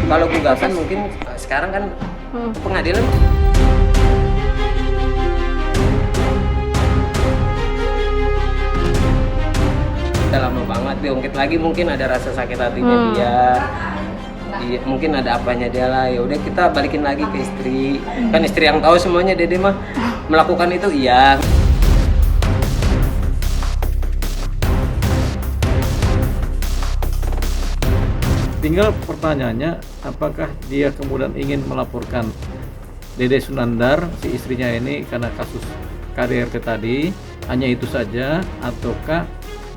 Kalau gugatan mungkin sekarang kan pengadilan udah lama banget, diungkit lagi mungkin ada rasa sakit hatinya dia. Iya, mungkin ada apanya dia lah, ya udah kita balikin lagi ke istri. Kan istri yang tahu semuanya, Dede mah melakukan itu iya. Tinggal pertanyaannya, apakah dia kemudian ingin melaporkan Dede Sunandar, si istrinya ini, karena kasus KDRT tadi, hanya itu saja, ataukah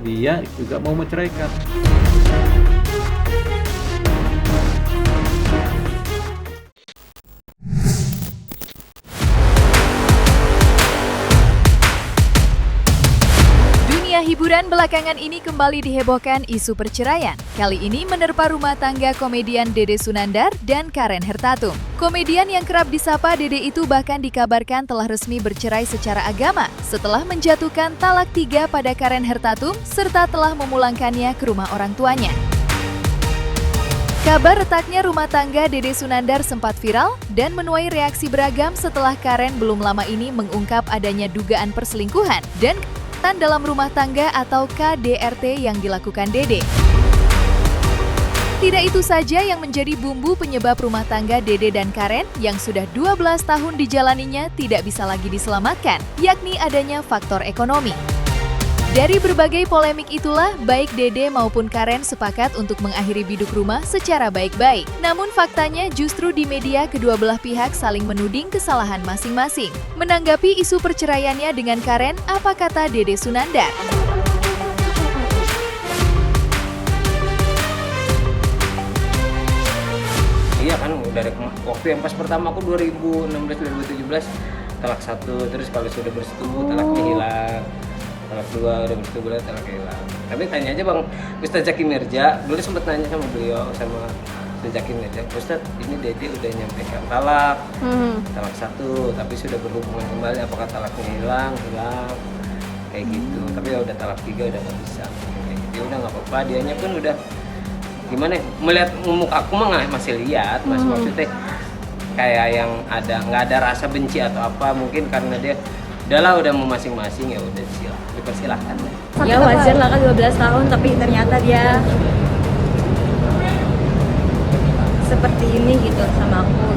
dia juga mau menceraikan? Dunia hiburan belakangan ini kembali dihebohkan isu perceraian. Kali ini menerpa rumah tangga komedian Dede Sunandar dan Karen Hertatum. Komedian yang kerap disapa Dede itu bahkan dikabarkan telah resmi bercerai secara agama setelah menjatuhkan talak 3 pada Karen Hertatum serta telah memulangkannya ke rumah orang tuanya. Kabar retaknya rumah tangga Dede Sunandar sempat viral dan menuai reaksi beragam setelah Karen belum lama ini mengungkap adanya dugaan perselingkuhan dan dalam rumah tangga atau KDRT yang dilakukan Dede. Tidak itu saja yang menjadi bumbu penyebab rumah tangga Dede dan Karen yang sudah 12 tahun dijalaninya tidak bisa lagi diselamatkan, yakni adanya faktor ekonomi. Dari berbagai polemik itulah, baik Dede maupun Karen sepakat untuk mengakhiri biduk rumah secara baik-baik. Namun faktanya justru di media kedua belah pihak saling menuding kesalahan masing-masing. Menanggapi isu perceraiannya dengan Karen, apa kata Dede Sunandar? iya kan, dari waktu yang pas pertama aku 2016-2017 talak 1, terus kalau sudah bersetubuh talaknya hilang. Talak 2 udah bersetubuh lagi talak hilang. Tapi tanya aja Bang Ustadz Zaki Mirja, dulu sempat nanya sama beliau, sama Ustadz Zaki Mirja, Ustadz ini Dede udah nyampaikan talak, talak 1, tapi sudah berhubungan kembali, apakah talaknya hilang, kayak gitu. Tapi ya udah talak 3 udah nggak bisa, kayak gitu. Ya udah nggak apa-apa, dianya pun udah gimana ya, melihat muka aku mah masih lihat, mas maksudnya kayak yang ada nggak ada rasa benci atau apa, mungkin karena dia udahlah udah mau masing-masing, ya udah dipersilahkan. Ya wajar lah kan 12 tahun, tapi ternyata dia seperti ini gitu sama aku.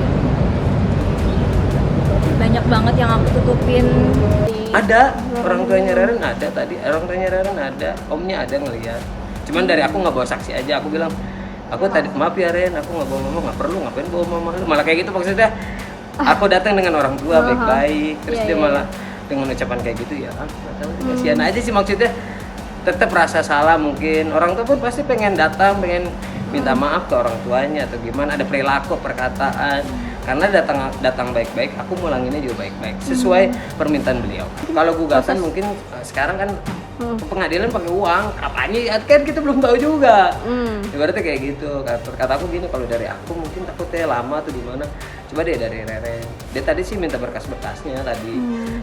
Banyak banget yang aku tutupin. Ada, orang tuanya Reren ada tadi, orang tuanya Reren ada, omnya ada ngelihat. Cuman dari aku nggak bawa saksi aja, aku bilang, aku tadi maaf ya Ren, aku nggak bawa mama, nggak perlu, ngapain bawa mama lu, malah kayak gitu maksudnya. Aku datang dengan orang tua baik-baik, terus dia malah dengan ucapan kayak gitu, ya nggak tahu, kasihan aja sih maksudnya. Tetap rasa salah mungkin, orang tua pun pasti pengen datang, pengen minta maaf ke orang tuanya atau gimana, ada perilaku, perkataan. Karena datang baik-baik, aku mulanginnya juga baik-baik sesuai permintaan beliau. Kalau gugatan mungkin sekarang kan pengadilan pakai uang, katanya kan kita belum tahu juga. Ibaratnya kayak gitu. Kata aku gini, kalau dari aku mungkin takutnya lama tuh gimana. Coba deh dari Reren. Dia tadi sih minta berkas-berkasnya tadi.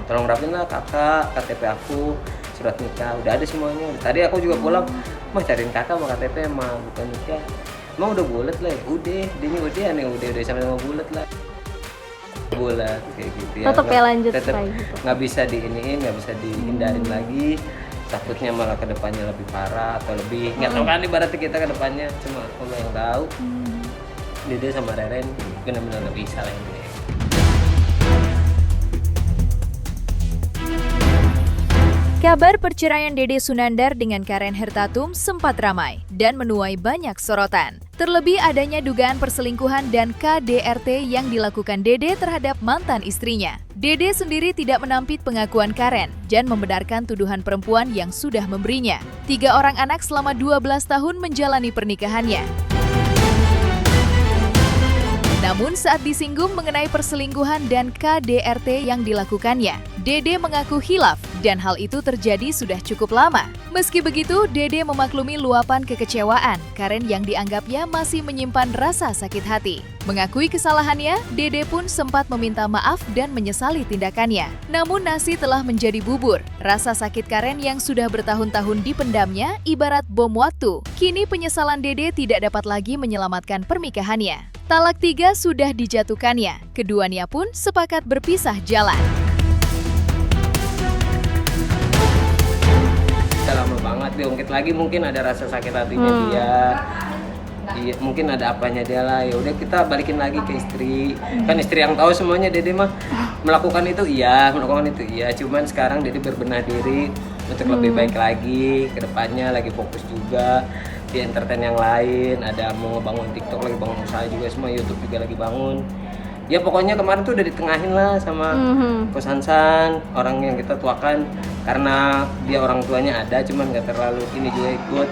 Tolong rapin lah kakak, KTP aku, surat nikah, udah ada semuanya. Tadi aku juga pulang, mah cariin kakak sama KTP mah, bukan nikah. Emang udah bulat lah ya? Udah, dia udah aneh, udah sama bulat lah. Bulat kayak gitu ya. Tetep ya lanjut tetep kayak gitu. Nggak bisa diiniin, nggak bisa dihindarin lagi. Takutnya malah kedepannya lebih parah atau lebih nggak tahu kan, ibaratnya kita kedepannya cuma Allah yang tahu. Dede sama Reren benar-benar nggak bisa lah ini. Kabar perceraian Dede Sunandar dengan Karen Hertatum sempat ramai dan menuai banyak sorotan. Terlebih adanya dugaan perselingkuhan dan KDRT yang dilakukan Dede terhadap mantan istrinya. Dede sendiri tidak menampik pengakuan Karen dan membenarkan tuduhan perempuan yang sudah memberinya 3 orang anak selama 12 tahun menjalani pernikahannya. Namun saat disinggung mengenai perselingkuhan dan KDRT yang dilakukannya, Dede mengaku hilaf dan hal itu terjadi sudah cukup lama. Meski begitu, Dede memaklumi luapan kekecewaan Karen yang dianggapnya masih menyimpan rasa sakit hati. Mengakui kesalahannya, Dede pun sempat meminta maaf dan menyesali tindakannya. Namun nasi telah menjadi bubur. Rasa sakit Karen yang sudah bertahun-tahun dipendamnya ibarat bom waktu. Kini penyesalan Dede tidak dapat lagi menyelamatkan pernikahannya. Talak 3 sudah dijatuhkannya. Keduanya pun sepakat berpisah jalan. Udah lama banget diungkit lagi, mungkin ada rasa sakit hatinya dia. Iya, mungkin ada apanya dia lah. Ya udah kita balikin lagi ke istri. Kan istri yang tahu semuanya. Dede mah melakukan itu iya. Cuman sekarang Dede berbenah diri untuk lebih baik lagi ke depannya, lagi fokus juga di entertain yang lain. Ada mau ngebangun TikTok, lagi bangun usaha juga, semua YouTube juga lagi bangun. Ya pokoknya kemarin tuh udah ditengahin lah sama Ko Sansan, orang yang kita tuakan, karena dia orang tuanya ada, cuman nggak terlalu ini juga ikut.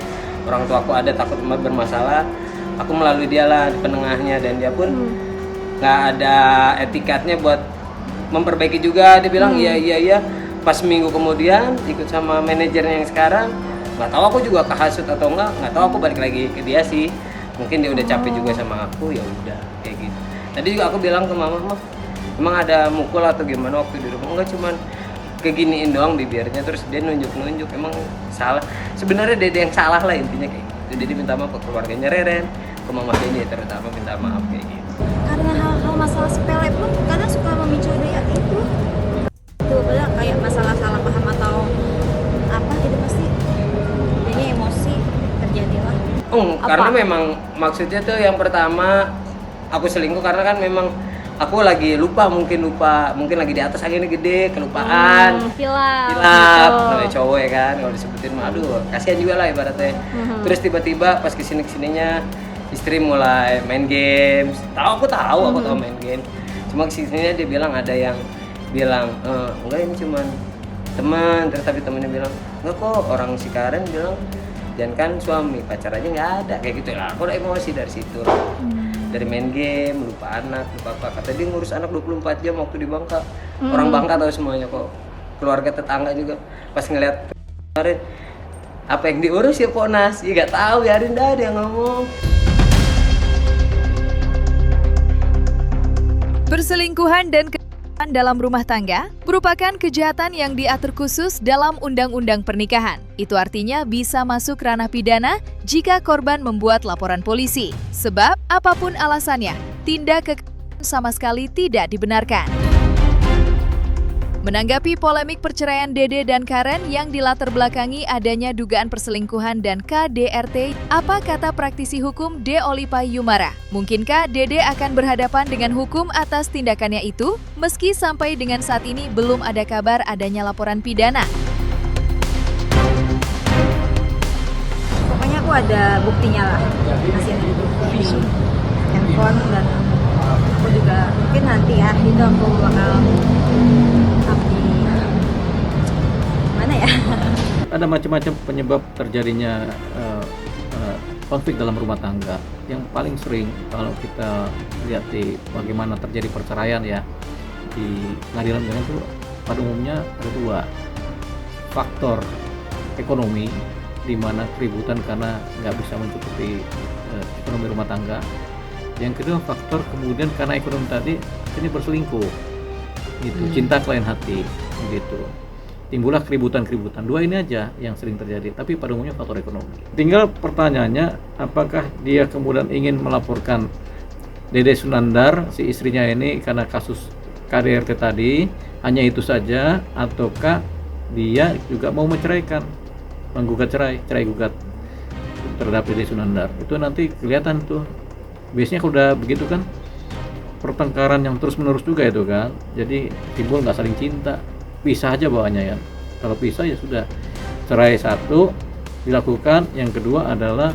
Orang tua aku ada takut bermasalah, aku melalui dia lah di penengahnya, dan dia pun nggak ada etikatnya buat memperbaiki juga. Dia bilang iya. Pas minggu kemudian ikut sama manajernya yang sekarang, nggak tahu aku juga kehasut atau nggak tahu, aku balik lagi ke dia sih. Mungkin dia udah capek juga sama aku, ya udah kayak gitu. Tadi juga aku bilang ke mama, emang ada mukul atau gimana waktu di rumah? Enggak, cuman keginiin doang bibirnya, terus dia nunjuk-nunjuk. Emang salah, sebenarnya Dede yang salah lah intinya kayak gitu. Dede minta maaf ke keluarganya Reren, ke mama Dede terutama minta maaf kayak gitu. Karena hal-hal masalah sepele pun kadang suka memicu reaksi itu. Tuh, padahal kayak masalah salah paham atau apa gitu pasti jadinya emosi terjadilah. Karena memang maksudnya tuh yang pertama aku selingkuh karena kan memang aku lagi lupa, mungkin lagi di atas anginnya gede, kelupaan, Hilaf namanya cowok ya kan, kalau disebutin mah aduh kasihan juga lah ibaratnya. Terus tiba-tiba pas kesininya istri mulai main games, aku tahu main game, cuma kesininya dia bilang ada yang bilang enggak ini cuman teman, terus tapi temennya bilang enggak kok, orang si Karen bilang jangan kan suami, pacar aja nggak ada kayak gitu lah. Aku udah emosi dari situ. Dari main game, lupa anak, lupa apa. Kata dia ngurus anak 24 jam waktu di Bangka. Orang Bangka tahu semuanya kok. Keluarga tetangga juga. Pas ngeliat kemarin, apa yang diurus ya Ponas? Ya nggak tahu, biarin dah dia ngomong. Perselingkuhan dan kekerasan dalam rumah tangga merupakan kejahatan yang diatur khusus dalam Undang-Undang Pernikahan. Itu artinya bisa masuk ranah pidana jika korban membuat laporan polisi. Sebab apapun alasannya, tindak kekerasan sama sekali tidak dibenarkan. Menanggapi polemik perceraian Dede dan Karen yang dilatar belakangi adanya dugaan perselingkuhan dan KDRT, apa kata praktisi hukum De Olipa Yumara? Mungkinkah Dede akan berhadapan dengan hukum atas tindakannya itu, meski sampai dengan saat ini belum ada kabar adanya laporan pidana? Pokoknya aku ada buktinya lah, masih ada bukti handphone, dan aku juga mungkin nanti ya itu aku bakal mana ya. Ada macam-macam penyebab terjadinya konflik dalam rumah tangga. Yang paling sering kalau kita lihat di bagaimana terjadi perceraian ya di pengadilan itu pada umumnya ada dua faktor: ekonomi, di mana keributan karena nggak bisa mencukupi ekonomi rumah tangga. Yang kedua faktor kemudian karena ekonomi tadi ini berselingkuh, gitu, cinta klien hati, gitu. Timbullah keributan. Dua ini aja yang sering terjadi, tapi pada umumnya faktor ekonomi. Tinggal pertanyaannya, apakah dia kemudian ingin melaporkan Dede Sunandar, si istrinya ini, karena kasus KDRT tadi, hanya itu saja, ataukah dia juga mau menceraikan, menggugat cerai gugat terhadap Dede Sunandar. Itu nanti kelihatan tuh. Biasanya kalau udah begitu kan pertengkaran yang terus menerus juga itu kan, jadi timbul nggak saling cinta, pisah aja bawaannya ya. Kalau pisah ya sudah, cerai satu dilakukan, yang kedua adalah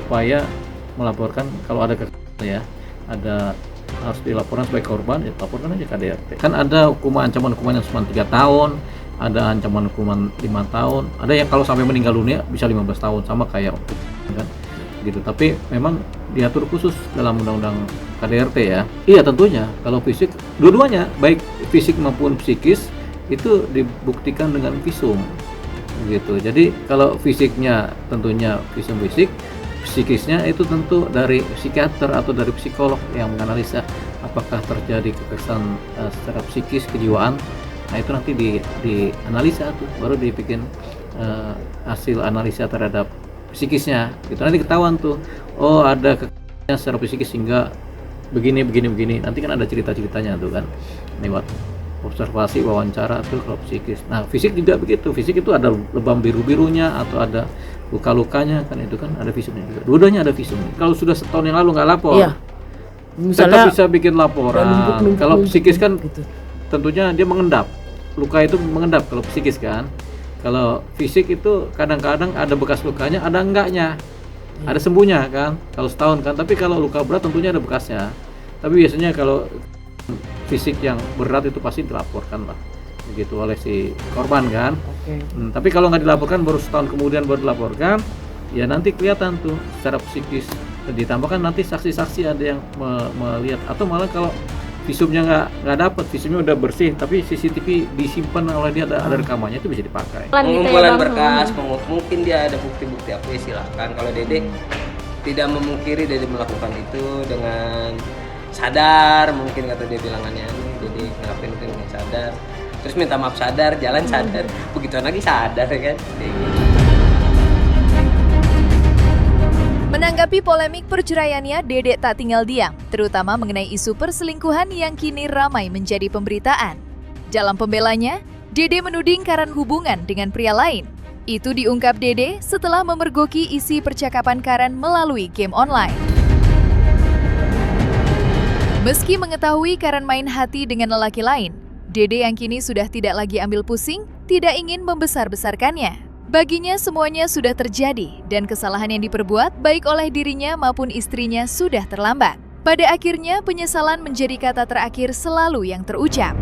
upaya melaporkan kalau ada ya, ada harus dilaporkan sebagai korban, ya laporkan aja KDRT. Kan ada ancaman hukuman yang cuma 3 tahun, ada ancaman hukuman 5 tahun, ada yang kalau sampai meninggal dunia bisa 15 tahun, sama kayak kan gitu. Tapi memang diatur khusus dalam undang-undang KDRT ya. Iya tentunya kalau fisik, dua-duanya baik fisik maupun psikis itu dibuktikan dengan visum gitu. Jadi kalau fisiknya tentunya visum fisik, psikisnya itu tentu dari psikiater atau dari psikolog yang menganalisa apakah terjadi kekerasan secara psikis, kejiwaan. Nah itu nanti dianalisa tuh, baru dibikin hasil analisa terhadap psikisnya. Itu nanti ketahuan tuh, oh ada kekerasan secara psikis sehingga begini. Nanti kan ada cerita-ceritanya tuh kan, lewat observasi, wawancara tuh kalau psikis. Nah fisik juga begitu, fisik itu ada lebam biru-birunya atau ada luka-lukanya kan, itu kan ada visumnya juga. Dua-duanya ada visum. Kalau sudah setahun yang lalu nggak lapor, Iya. Misalnya tetap bisa bikin laporan. numpuk-numpuk Kalau psikis kan gitu. tentunya dia mengendap, luka itu mengendap kalau psikis kan. Kalau fisik itu kadang-kadang ada bekas lukanya, ada enggaknya, ada sembuhnya kan, kalau setahun kan. Tapi kalau luka berat tentunya ada bekasnya. Tapi biasanya kalau fisik yang berat itu pasti dilaporkan lah, begitu oleh si korban kan. Oke. Tapi kalau nggak dilaporkan, baru setahun kemudian baru dilaporkan, ya nanti kelihatan tuh secara psikis. Ditambahkan nanti saksi-saksi ada yang melihat, atau malah kalau visumnya nggak dapat, visumnya udah bersih tapi CCTV disimpan oleh dia, ada rekamannya, itu bisa dipakai. Pengumpulan berkas, mungkin dia ada bukti-bukti apa ya silahkan. Kalau Dede tidak memungkiri Dede melakukan itu dengan sadar, mungkin kata dia bilangannya Dede ngelakuin itu dengan sadar, terus minta maaf sadar, jalan sadar, begitu lagi sadar ya kan. Menanggapi polemik perceraiannya, Dede tak tinggal diam, terutama mengenai isu perselingkuhan yang kini ramai menjadi pemberitaan. Dalam pembelanya, Dede menuding Karen hubungan dengan pria lain. Itu diungkap Dede setelah memergoki isi percakapan Karen melalui game online. Meski mengetahui Karen main hati dengan lelaki lain, Dede yang kini sudah tidak lagi ambil pusing, tidak ingin membesar-besarkannya. Baginya semuanya sudah terjadi dan kesalahan yang diperbuat baik oleh dirinya maupun istrinya sudah terlambat. Pada akhirnya penyesalan menjadi kata terakhir selalu yang terucap.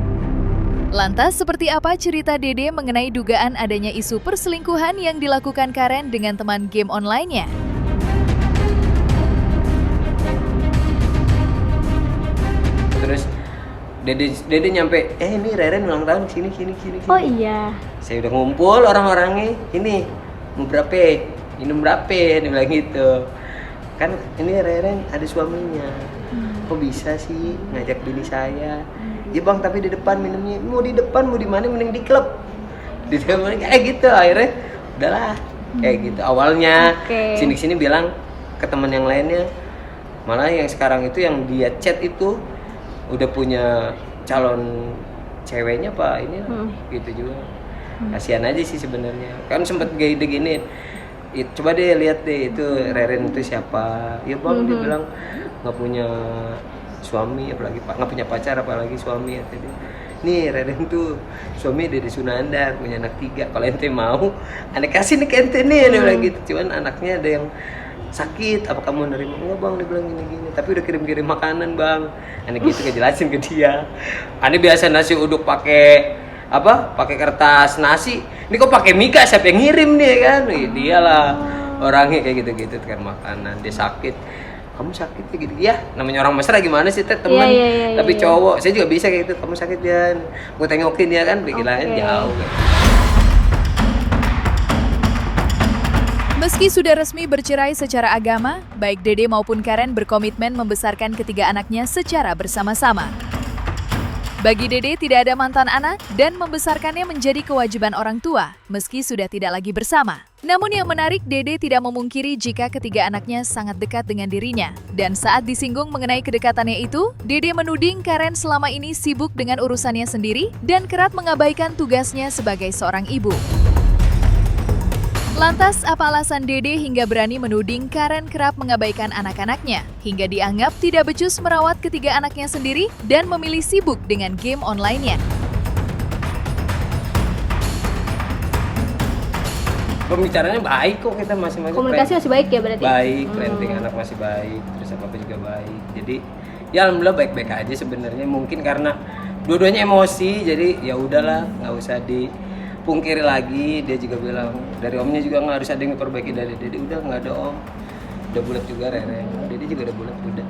Lantas seperti apa cerita Dede mengenai dugaan adanya isu perselingkuhan yang dilakukan Karen dengan teman game online-nya? Terus Dede nyampe, ini Reren ulang tahun sini. Oh iya. Saya udah ngumpul orang-orangnya, ini mau berapa? Minum berapa? Dia bilang gitu. Kan ini Reren ada suaminya. Kok bisa sih ngajak bini saya? Ya bang, tapi di depan minumnya. Mau di depan, mau di mana? Mending di klub. Di depan kayak gitu. Akhirnya udahlah kayak gitu. Awalnya sini bilang ke teman yang lainnya. Malah yang sekarang itu yang dia chat itu udah punya calon ceweknya pak ini gitu juga. Kasihan aja sih sebenarnya, kan sempet gede gini. Coba deh lihat deh itu Reren itu siapa. Ya bang, dia bilang nggak punya suami, apalagi pak nggak punya pacar, apalagi suami. Tadi nih Reren tuh suami Dede Sunandar, punya anak 3. Kalau ente mau, ane kasih nih ke ente nih, dia bilang gitu. Cuman anaknya ada yang sakit, apa kamu nerima? Enggak bang, dia bilang gini, tapi udah kirim makanan bang. Ane gitu ngejelasin ke dia. Ane biasa nasi uduk pakai pakai kertas nasi, ini kok pakai mika, siapa yang ngirim nih kan? Dialah orangnya kayak gitu kan, makanan. Dia sakit, kamu sakit kayak gitu ya, namanya orang mesra gimana sih teh, temen tapi cowok. Saya juga bisa kayak gitu, kamu sakit Jan, gue tengokin dia kan, pikirannya jauh kan. Meski sudah resmi bercerai secara agama, baik Dede maupun Karen berkomitmen membesarkan ketiga anaknya secara bersama-sama. Bagi Dede tidak ada mantan anak dan membesarkannya menjadi kewajiban orang tua, meski sudah tidak lagi bersama. Namun yang menarik, Dede tidak memungkiri jika ketiga anaknya sangat dekat dengan dirinya. Dan saat disinggung mengenai kedekatannya itu, Dede menuding Karen selama ini sibuk dengan urusannya sendiri dan kerap mengabaikan tugasnya sebagai seorang ibu. Lantas, apa alasan Dede hingga berani menuding Karen kerap mengabaikan anak-anaknya, hingga dianggap tidak becus merawat ketiga anaknya sendiri dan memilih sibuk dengan game online-nya? Pembicaranya baik kok, kita masing-masing. Komunikasi masih baik ya berarti? Baik, parenting anak masih baik, terus apa juga baik. Jadi ya alhamdulillah baik-baik aja sebenarnya. Mungkin karena dua-duanya emosi, jadi ya udahlah, nggak usah dipungkiri lagi. Dia juga bilang dari omnya juga nggak harus ada yang diperbaiki dari Dede, udah nggak ada om, udah bulat juga Reren, Dede juga udah bulat udah.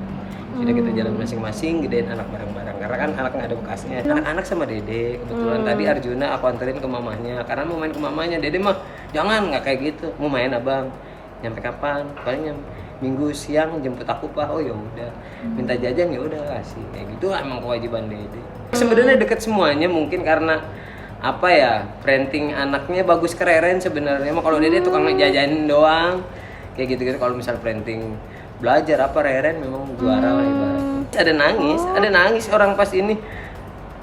Jadi kita jalan masing-masing, gedein anak bareng-bareng. Karena kan anak nggak ada bekasnya. Anak-anak sama Dede. Kebetulan tadi Arjuna aku anterin ke mamanya. Karena mau main ke mamanya. Dede mah jangan, nggak kayak gitu. Mau main abang. Nyampe kapan? Paling Minggu siang jemput aku Pak. Oh ya udah. Minta jajan ya udah kasih. Kayak gitu lah emang kewajiban Dede. Sebenarnya deket semuanya mungkin karena apa ya? Parenting anaknya bagus keren sebenarnya. Mah kalau Dede tukang ngejajanin doang. Kayak gitu-gitu kalau misal parenting belajar apa Reren memang juara lah ibaratnya. Ada nangis orang pas ini.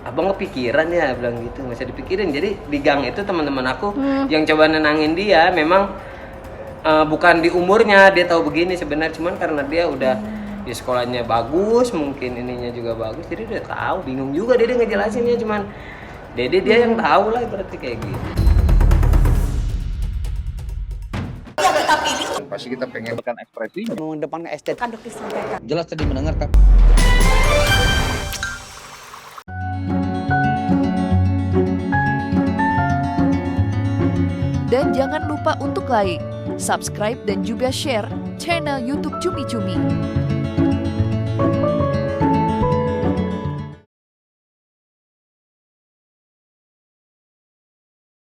Abang kepikiran ya bilang gitu, nggak usah dipikirin. Jadi di gang itu teman-teman aku yang coba nenangin dia memang bukan di umurnya dia tahu begini sebenarnya, cuman karena dia udah di sekolahnya bagus, mungkin ininya juga bagus, jadi udah tahu. Bingung juga Dede ngejelasinnya, cuman Dede dia yang tahu lah berarti kayak gitu. Pasti kita pengen Bukan ekspresinya. mengedepankan estetika. Kadok disampaikan. Jelas tadi mendengarkan. Dan jangan lupa untuk like, subscribe dan juga share channel YouTube Cumi Cumi.